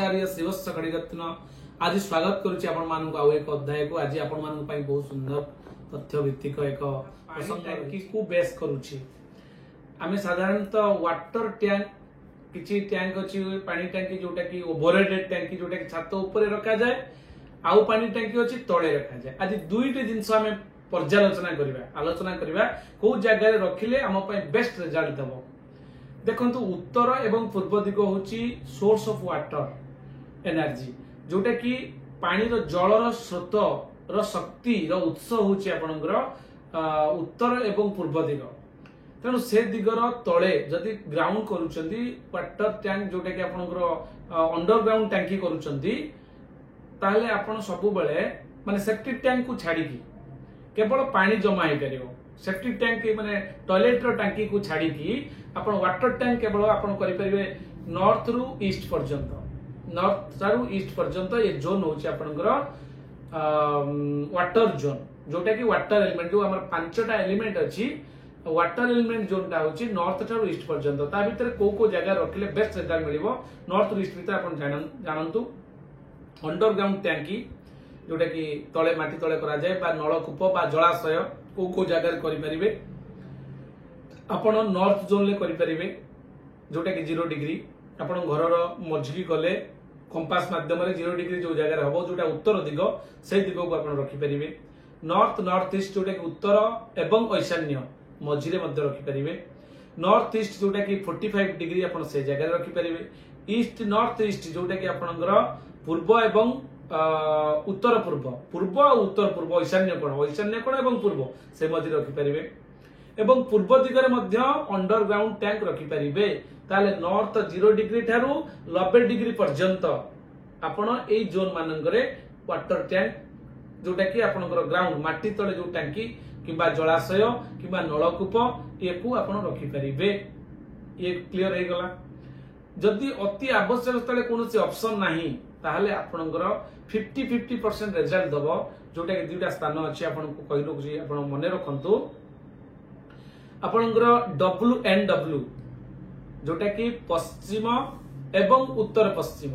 आचार्य शिवस्य खड़िरत्न आज स्वागत करुच्ची आपण मानक आउ एक अध्याय को आज आपण मानक पई बहुत सुंदर तथ्य भित्तिक एक प्रसंग टैंकी को बेस करुच्ची। आमे साधारणतः वाटर टैंक किछि टैंक अछि पानी टैंकी जोटा कि ओवरहेड टैंकी जोटा कि छात ऊपर रखा जाए आउ पानी टैंकी अछि तळे रखा जाए। आज दुईटी जिंस आमे पर्यालोचना करिबा आलोचना करिबा को जगह रखिले हम पई बेस्ट रिजल्ट दबो। देखंतु उत्तर एवं पूर्व दिग होची सोर्स ऑफ वाटर एनर्जी जोटा कि पानी रो जलर स्रोत रो शक्ति रो उत्स होची आपनकर उत्तर एवं पूर्व दिग। तेणु से दिगर तले जदि ग्राउंड करूचंदी वाटर टैंक जोटा कि आपनकर अंडरग्राउंड टैंकी करूचंदी ताले आपण सब बेले माने सेप्टिक टैंक को छाड़ी की केवल पानी जमा हे करियो। सेप्टिक टैंक माने टॉयलेट रो टैंकी को छाड़ी की आपण वाटर टैंक केवल आपण करि परिबे नॉर्थ रु ईस्ट पर्यंत। नॉर्थ रु ईस्ट पर्यंत ये जोन होची आपनकर वाटर जोन जोटा कि वाटर एलिमेंट जो हमर पांचटा एलिमेंट अछि वाटर एलिमेंट जोन ता होची नॉर्थ रु ईस्ट पर्यंत। ता भीतर को जगह रखिले बेस्ट रिजल्ट मिलिबो नॉर्थ रु ईस्ट भीतर आपण जानंतु अंडरग्राउंड टैंकी जोटा कि तले माटी तले करा जाए बा नलकूप बा जलाशय को जगह करि परिबे आपण नॉर्थ जोन ले करि परिबे जोटा कि 0 डिग्री आपण घर रो मझगी गले कंपास माध्यम रे 0 डिग्री जो जगह हबो जोटा उत्तर दिग से दिग को आपण रखि परिबे। नॉर्थ नॉर्थ ईस्ट जोटा कि उत्तर एवं ईशान्य मझी रे मध्य रखि परिबे। नॉर्थ ईस्ट जोटा कि 45 डिग्री आपण से जगह रखि परिबे। ईस्ट नॉर्थ ईस्ट जोटा कि आपनकर पूर्व एवं उत्तर पूर्व पूर्व और उत्तर पूर्व ईशान्य कोण एवं पूर्व से मध्य रखि परिबे। एवं पूर्व दिगरे मध्य अंडरग्राउंड टैंक रखि परिबे। ताले नॉर्थ 0 डिग्री ठारू 90 डिग्री पर्यंत आपण एई जोन मानंगरे वाटर टैंक जोटा कि आपनकर ग्राउंड माटी तळे जो टैंकी किबा जलाशय किबा नलकूप एकु आपण रखि परिबे। ये क्लियर हे गला। जदि अति आवश्यक स्थले कोनोसी ऑप्शन नाही ताहले आपनकर 50-50% रिजल्ट दबो जोटा कि दुईटा स्थान अछि आपण को कहिलो जे आपण मने रखंतु आपनकर WNW जोटा कि पश्चिम एवं उत्तर पश्चिम।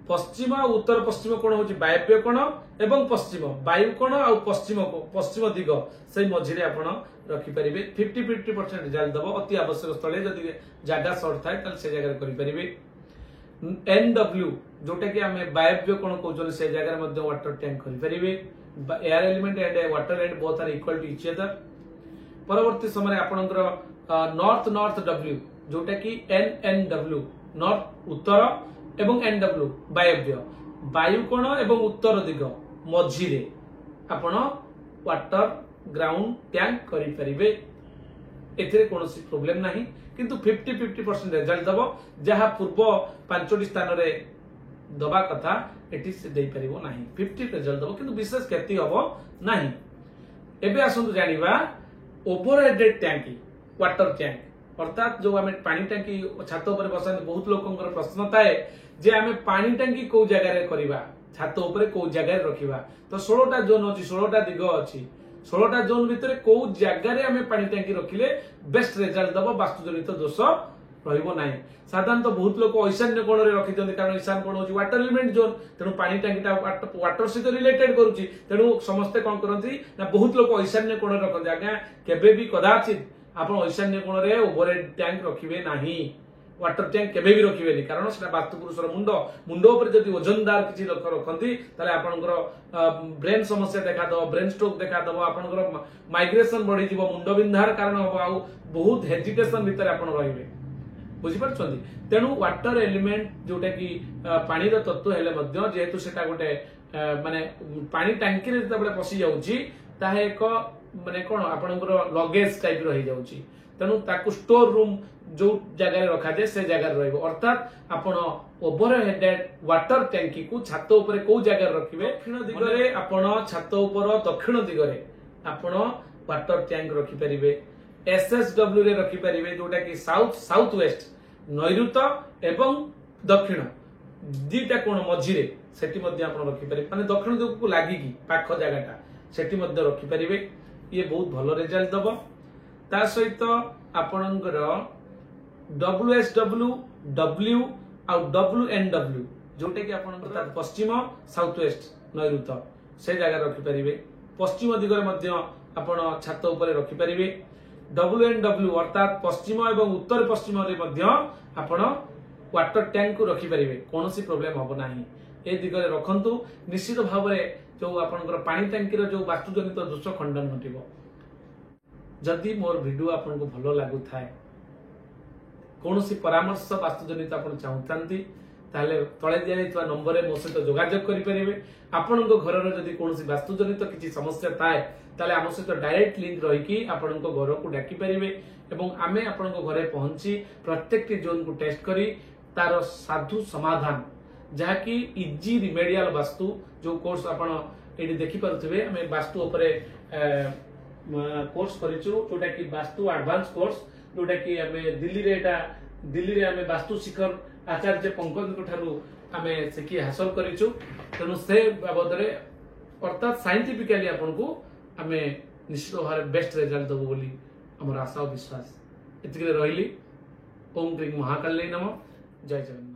पश्चिम और उत्तर पश्चिम कोण होची वायव्य कोण एवं पश्चिम वायु कोण और पश्चिम दिग से मझिरे आपण रखि परिबे। 50-50% रिजल्ट दबो। अति आवश्यक स्थले जदि जागा शॉर्ट थाए त से जगह करि परिबे। NW जोटा कि हमें वायव्य कोण कहउछन से जगह मध्ये वाटर टैंक करि परिबे। Air element and water and both are equal to each other. परवर्ती समय आपनकर नॉर्थ नॉर्थ W जोटा कि NNW नॉर्थ उत्तर एवं NW वायव्य वायु कोण एवं उत्तर दिग मझिरे आपण वाटर ग्राउंड टैंक करि परिबे। एथिरे कोनोसी प्रॉब्लम नाही किंतु 50-50% रिजल्ट दबो। जहा पूर्व 5टी स्थान रे दबा कथा एठी से देई परिबो नाही। 50 रिजल्ट दबो किंतु विशेष क्षति हबो नाही। एबे आसंतु जानिबा ओवरहेड टैंकी वाटर टैंक अर्थात जो हमें पानी टैंकी छात ऊपर बसने बहुत लोकंकर प्रश्न थाए जे हमें पानी टैंकी को जगह रे करबा छात ऊपर को जगह रे रखिबा। तो 16टा जोन अछि 16टा दिग अछि 16टा जोन भितरे को जगह रे हमें पानी टैंकी रखिले बेस्ट रिजल्ट दबो वास्तुजनित दोष रहिबो नाही। साधारणतः बहुत लोक ईशान्य कोण रे रखि दियନ୍ତି कारण ईशान कोण होची वाटर एलिमेंट जोन तेनु पानी टैंकीटा वाटर सहित रिलेटेड करूची तेनु समस्त कोन करंती ना बहुत लोक ईशान्य कोण रे रखନ୍ତି। आज्ञा केबे भी कदाचित आपण ईशान्य कोण रे ओवरहेड टैंक रखिबे नाही। वाटर टैंक केबे भी रखिबे नहीं कारण सेटा वास्तु पुरुषर मुंड ऊपर जदि वजनदार किछि लोक रखନ୍ତି ताले आपनकर ब्रेन समस्या देखा दो ब्रेन स्ट्रोक देखा दो आपनकर माइग्रेशन बढ़ी जीवो मुंड बिंधार कारण हो आ बहुत हेजिटेशन भीतर आपण रहिबे बुझि परछंती। तेनु वाटर एलिमेंट जोटा कि पानी रो तत्व हेले मध्य जेहेतु सेटा गोटे माने पानी टैंकी रे जतबे पसी जाउची ताहे एक माने कोन आपनकर लगेज टाइप रहि जाउची तेनु ताकू स्टोर रूम जो जगह रखा जाए से जगह रहइबो। अर्थात आपण ओवरहेड वाटर टैंकी को छात ऊपर को जगह रखिबे दक्षिण दिगरे आपण छात ऊपर दक्षिण दिगरे आपण वाटर टैंक रखि परिबे। SSW रे रखि परिबे जोटा कि साउथ साउथ वेस्ट नैऋत्य एवं दक्षिण दीटा कोण मझिरे सेठी मध्ये आपण रखि परिबे माने दक्षिण दिग को लागि की पाख जगहटा सेठी मध्ये रखि परिबे। ये बहुत भलो रिजल्ट दबो। ता सहित आपणकर WSW W WNW जोटा कि आप पश्चिम साउथ वेस्ट नैऋत्य से जगह रखिपारे पश्चिम दिगरे आपण छात उपर रखिपारे WNW अर्थात पश्चिम एवं उत्तर पश्चिम आपण वाटर टैंक को रखिपारे कौन प्रोब्लेम हम ना ए दिगरे रखंतु निश्चित भाव में जो आपंकर पानी टैंकीर जो वास्तुजनित दोष खंडन घटव जदि मोर वीडियो आपन को भल लागू थाए कौन परामर्श वास्तुजनित आप चाहूँ ताले तले दिया नंबर मो सहित जोगाजोग करेंगे आपण घर जदि कौन वास्तुजनित किसी समस्या थाए ताले आम सहित डायरेक्ट लिंक रही आपण घर को डाकी पारे एवं आमे आपण घरे पहुंची प्रत्येक जोन को टेस्ट करी तार साधु समाधान जहाँकि इजी रिमेडियल वास्तु जो कोर्स आपण ये देखिपे आम वास्तु उपरे कोर्स करिचु जोटा कि वास्तु एडवांस कोर्स जोटा कि आम दिल्ली रे आम वास्तु शिखर आचार्य पंकज ठारू आम शिखी हासिल करिचु तेणु से बाबद अर्थात साइंटिफिकली आपन को आम निश्चित भाव बेस्ट रिजल्ट देबो बोली हमर आशा और विश्वास एतिके रहिली ओम क्रीम महाकाली नमः जय जगन्नाथ।